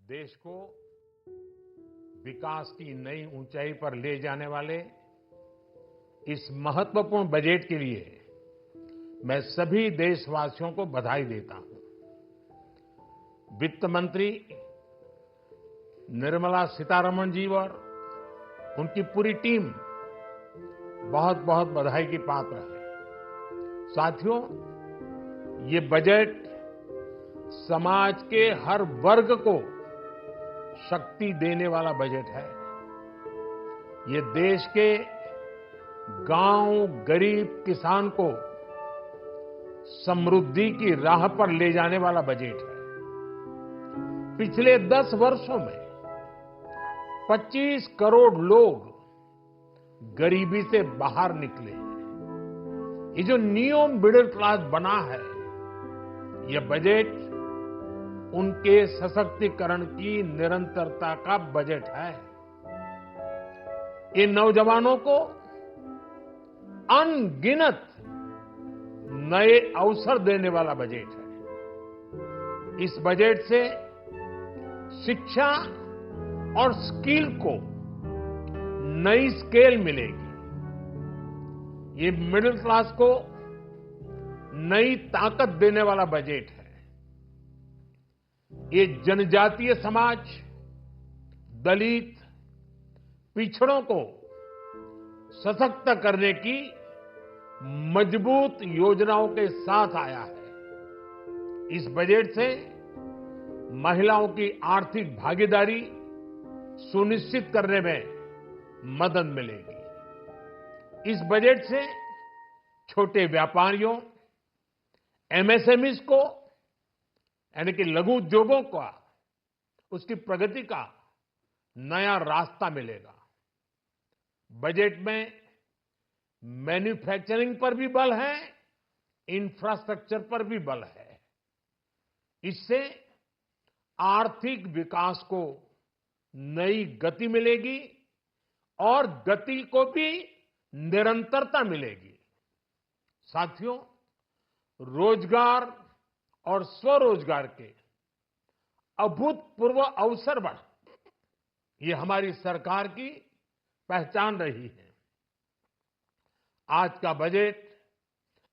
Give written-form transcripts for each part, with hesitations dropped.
देश को विकास की नई ऊंचाई पर ले जाने वाले इस महत्वपूर्ण बजट के लिए मैं सभी देशवासियों को बधाई देता हूं। वित्त मंत्री निर्मला सीतारमण जी और उनकी पूरी टीम बहुत बहुत बधाई की पात्र है। साथियों, ये बजट समाज के हर वर्ग को शक्ति देने वाला बजट है। ये देश के गांव, गरीब किसान को समृद्धि की राह पर ले जाने वाला बजट है। पिछले 10 वर्षों में 25 करोड़ लोग गरीबी से बाहर निकले हैं। ये जो न्यू मिडिल क्लास बना है, यह बजट उनके सशक्तिकरण की निरंतरता का बजट है। ये नौजवानों को अनगिनत नए अवसर देने वाला बजट है। इस बजट से शिक्षा और स्किल को नई स्केल मिलेगी। ये मिडिल क्लास को नई ताकत देने वाला बजट है। ये जनजातीय समाज, दलित, पिछड़ों को सशक्त करने की मजबूत योजनाओं के साथ आया है। इस बजट से महिलाओं की आर्थिक भागीदारी सुनिश्चित करने में मदद मिलेगी। इस बजट से छोटे व्यापारियों, एमएसएमईज को यानी कि लघु उद्योगों का उसकी प्रगति का नया रास्ता मिलेगा। बजट में मैन्युफैक्चरिंग पर भी बल है, इंफ्रास्ट्रक्चर पर भी बल है। इससे आर्थिक विकास को नई गति मिलेगी और गति को भी निरंतरता मिलेगी। साथियों, रोजगार और स्वरोजगार के अभूतपूर्व अवसर बढ़, ये हमारी सरकार की पहचान रही है। आज का बजट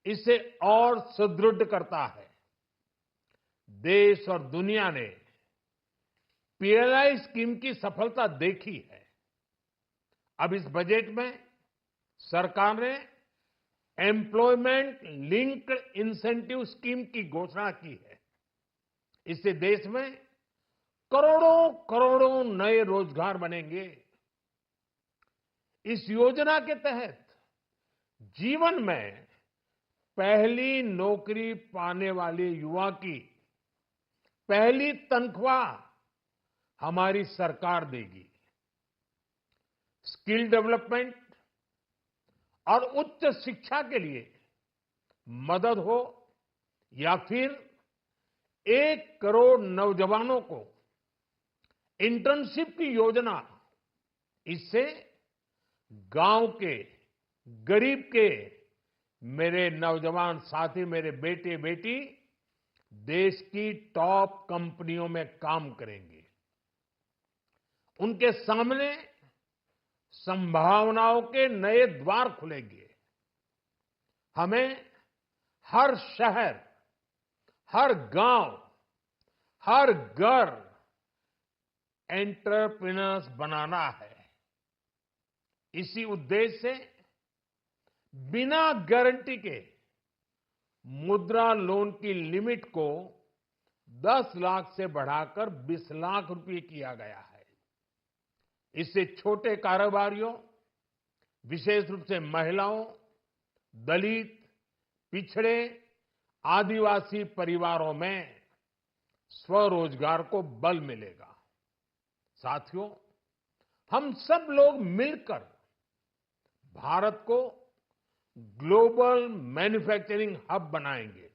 इसे और सुदृढ़ करता है। देश और दुनिया ने पीएलआई स्कीम की सफलता देखी है। अब इस बजट में सरकार ने एम्प्लॉयमेंट लिंक्ड इंसेंटिव स्कीम की घोषणा की है। इससे देश में करोड़ों करोड़ों नए रोजगार बनेंगे। इस योजना के तहत जीवन में पहली नौकरी पाने वाले युवा की पहली तनख्वाह हमारी सरकार देगी। स्किल डेवलपमेंट और उच्च शिक्षा के लिए मदद हो या फिर 1 करोड़ नौजवानों को इंटर्नशिप की योजना, इससे गांव के, गरीब के मेरे नौजवान साथी, मेरे बेटे बेटी देश की टॉप कंपनियों में काम करेंगे। उनके सामने संभावनाओं के नए द्वार खुलेंगे। हमें हर शहर, हर गांव, हर घर एंटरप्रेन्योर्स बनाना है। इसी उद्देश्य से बिना गारंटी के मुद्रा लोन की लिमिट को 10 लाख से बढ़ाकर 20 लाख रुपए किया गया है। इससे छोटे कारोबारियों, विशेष रूप से महिलाओं, दलित, पिछड़े, आदिवासी परिवारों में स्वरोजगार को बल मिलेगा। साथियों, हम सब लोग मिलकर भारत को ग्लोबल मैन्युफैक्चरिंग हब बनाएंगे।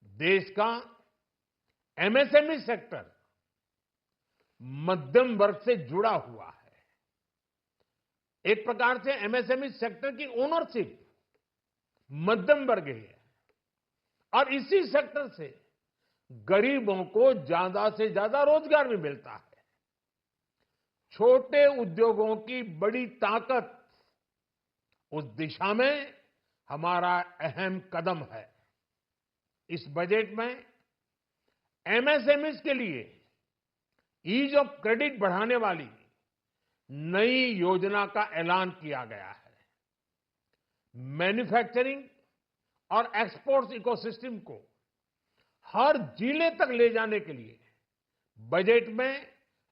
देश का एमएसएमई सेक्टर मध्यम वर्ग से जुड़ा हुआ है। एक प्रकार से एमएसएमई सेक्टर की ओनरशिप मध्यम वर्ग ही है और इसी सेक्टर से गरीबों को ज्यादा से ज्यादा रोजगार भी मिलता है। छोटे उद्योगों की बड़ी ताकत, उस दिशा में हमारा अहम कदम है। इस बजट में एमएसएमईज के लिए ईज ऑफ क्रेडिट बढ़ाने वाली नई योजना का ऐलान किया गया है। मैन्युफैक्चरिंग और एक्सपोर्ट्स इकोसिस्टम को हर जिले तक ले जाने के लिए बजट में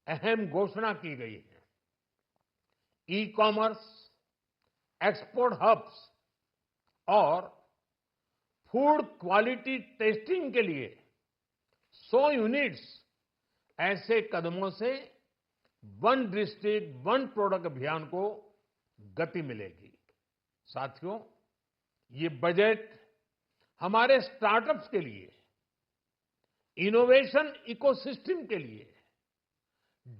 अहम घोषणा की गई है। ई कॉमर्स, एक्सपोर्ट हब्स और फूड क्वालिटी टेस्टिंग के लिए 100 यूनिट्स, ऐसे कदमों से वन डिस्ट्रिक्ट वन प्रोडक्ट अभियान को गति मिलेगी। साथियों, ये बजट हमारे स्टार्टअप्स के लिए, इनोवेशन इकोसिस्टम के लिए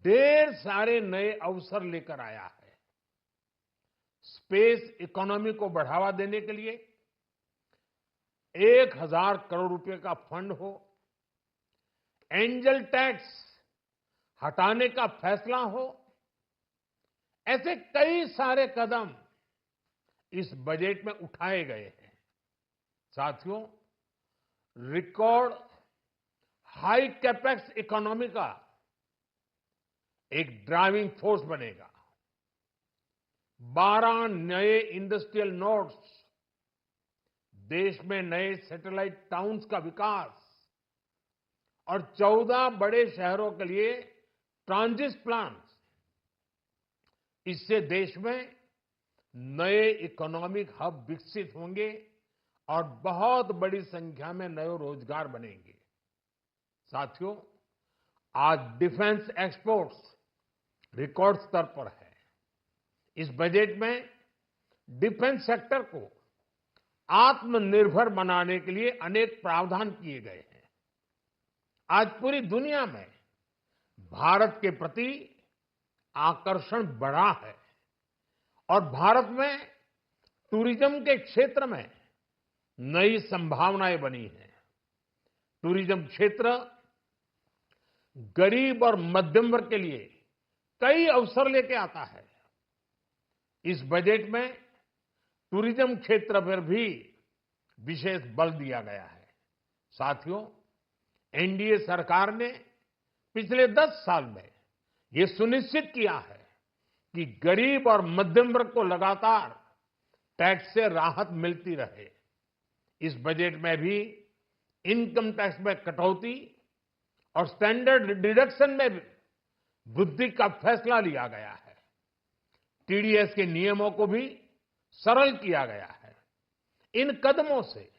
ढेर सारे नए अवसर लेकर आया है। स्पेस इकोनॉमी को बढ़ावा देने के लिए 1000 करोड़ रुपए का फंड हो, एंजल टैक्स हटाने का फैसला हो, ऐसे कई सारे कदम इस बजट में उठाए गए हैं। साथियों, रिकॉर्ड हाई कैपेक्स इकोनॉमी का एक ड्राइविंग फोर्स बनेगा। 12 नए इंडस्ट्रियल नोड्स, देश में नए सैटेलाइट टाउन्स का विकास और 14 बड़े शहरों के लिए ट्रांजिट प्लान, इससे देश में नए इकोनॉमिक हब विकसित होंगे और बहुत बड़ी संख्या में नए रोजगार बनेंगे। साथियों, आज डिफेंस एक्सपोर्ट्स रिकॉर्ड स्तर पर है। इस बजट में डिफेंस सेक्टर को आत्मनिर्भर बनाने के लिए अनेक प्रावधान किए गए हैं। आज पूरी दुनिया में भारत के प्रति आकर्षण बढ़ा है और भारत में टूरिज्म के क्षेत्र में नई संभावनाएं बनी हैं। टूरिज्म क्षेत्र गरीब और मध्यम वर्ग के लिए कई अवसर लेके आता है। इस बजट में टूरिज्म क्षेत्र पर भी विशेष बल दिया गया है। साथियों, एनडीए सरकार ने पिछले 10 साल में ये सुनिश्चित किया है कि गरीब और मध्यम वर्ग को लगातार टैक्स से राहत मिलती रहे। इस बजट में भी इनकम टैक्स में कटौती और स्टैंडर्ड डिडक्शन में वृद्धि का फैसला लिया गया है। टीडीएस के नियमों को भी सरल किया गया है। इन कदमों से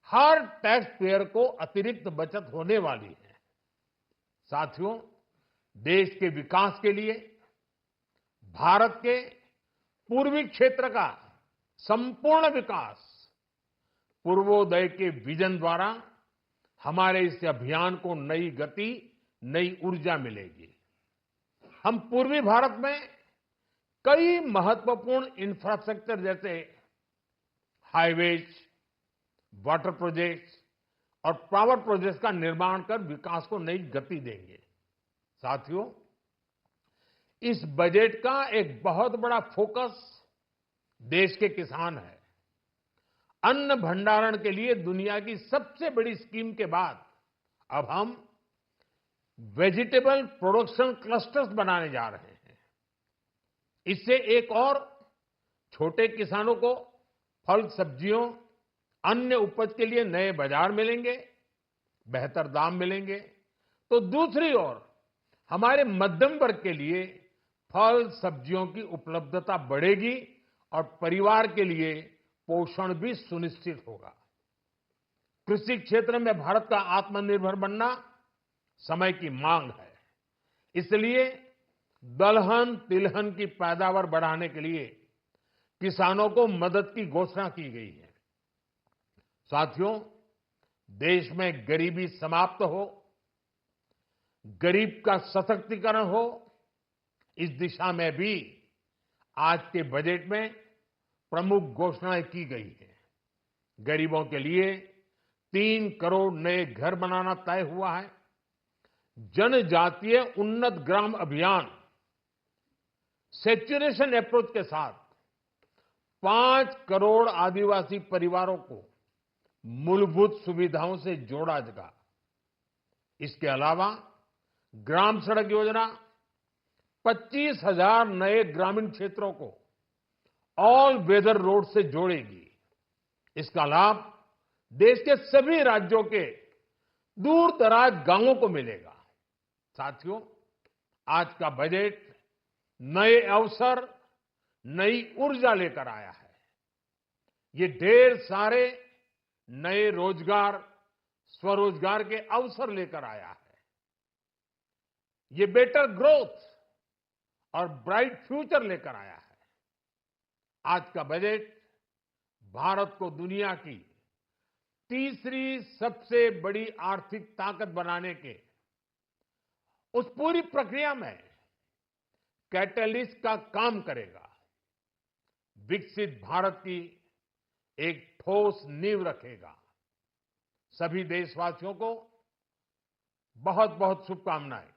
हर टैक्स पेयर को अतिरिक्त बचत होने वाली है। साथियों, देश के विकास के लिए भारत के पूर्वी क्षेत्र का संपूर्ण विकास, पूर्वोदय के विजन द्वारा हमारे इस अभियान को नई गति, नई ऊर्जा मिलेगी। हम पूर्वी भारत में कई महत्वपूर्ण इंफ्रास्ट्रक्चर जैसे हाईवेज, वाटर प्रोजेक्ट्स और पावर प्रोजेक्ट्स का निर्माण कर विकास को नई गति देंगे। साथियों, इस बजट का एक बहुत बड़ा फोकस देश के किसान है। अन्न भंडारण के लिए दुनिया की सबसे बड़ी स्कीम के बाद अब हम वेजिटेबल प्रोडक्शन क्लस्टर्स बनाने जा रहे हैं। इससे एक और छोटे किसानों को फल, सब्जियों, अन्य उपज के लिए नए बाजार मिलेंगे, बेहतर दाम मिलेंगे। तो दूसरी ओर हमारे मध्यम वर्ग के लिए फल, सब्जियों की उपलब्धता बढ़ेगी और परिवार के लिए पोषण भी सुनिश्चित होगा। कृषि क्षेत्र में भारत का आत्मनिर्भर बनना समय की मांग है। इसलिए दलहन, तिलहन की पैदावार बढ़ाने के लिए किसानों को मदद की घोषणा की गई है। साथियों, देश में गरीबी समाप्त हो, गरीब का सशक्तिकरण हो, इस दिशा में भी आज के बजट में प्रमुख घोषणाएं की गई हैं। गरीबों के लिए 3 करोड़ नए घर बनाना तय हुआ है। जनजातीय उन्नत ग्राम अभियान सैचुरेशन अप्रोच के साथ 5 करोड़ आदिवासी परिवारों को मूलभूत सुविधाओं से जोड़ा जाएगा। इसके अलावा ग्राम सड़क योजना 25,000 नए ग्रामीण क्षेत्रों को ऑल वेदर रोड से जोड़ेगी। इसका लाभ देश के सभी राज्यों के दूर दराज गांवों को मिलेगा। साथियों, आज का बजट नए अवसर, नई ऊर्जा लेकर आया है। ये ढेर सारे नए रोजगार, स्वरोजगार के अवसर लेकर आया है। ये बेटर ग्रोथ और ब्राइट फ्यूचर लेकर आया है। आज का बजट भारत को दुनिया की तीसरी सबसे बड़ी आर्थिक ताकत बनाने के उस पूरी प्रक्रिया में कैटलिस्ट का काम करेगा। विकसित भारत की एक ठोस नींव रखेगा। सभी देशवासियों को बहुत बहुत शुभकामनाएं।